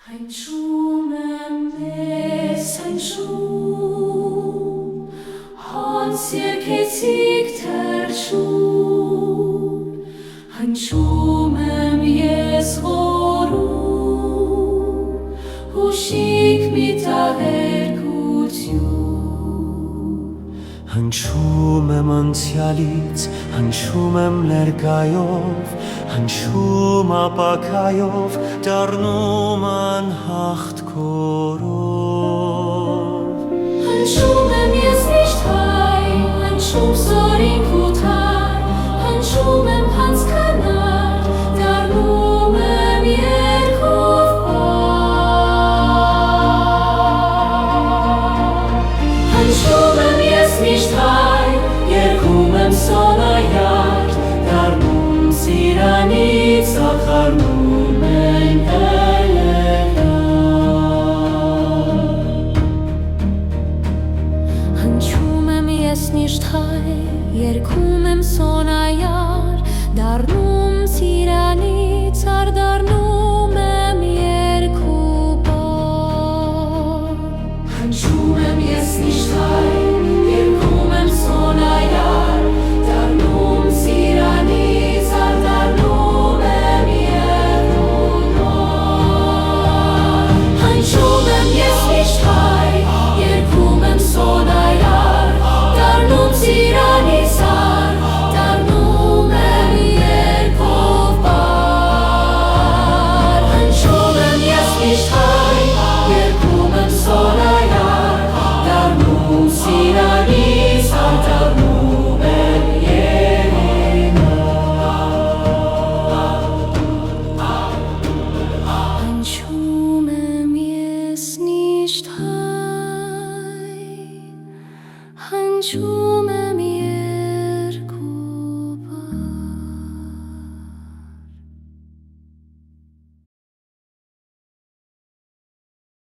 Հնչում եմ մեզ հնչում, հանց երկեցիք թրջում, հնչում եմ ես խորում, հուշիկ մի տահերկություն։ Հնչում եմ անցյալից, հնչում եմ ներկայով, հնչում ապակայով, դառնում անհաղթ քորով։ Հնչում եմ ես միշտ հայ, հնչում սորին քութար, հնչում եմ հանց քնար, դառնում եմ երգով պար։ Հնչում եմ ես միշտ հայ, երգում եմ սոնայար, դառնում սիրանից ախարնում ենք Հնչում եմ ես միշտ հայ, երգում եմ սոնայար, դառնում սիրանից ար, դառնում եմ երգու պար։ Հնչում եմ ես միշտ հայ, երգում եմ սոնայար, դառնում սիրանից ար, դառնում եմ երգու պար։ Հնչում եմ ես միշտ հայ, երգում եմ սոնայար, դառնում սիրանից ար, դառնում եմ երգով պար։ Հնչում եմ ես միշտ հայ, երգում եմ սոնայար, դառնում սիրանից ար, դառնում եմ Հնչում եմ ես միշտ հայ, հնչում եմ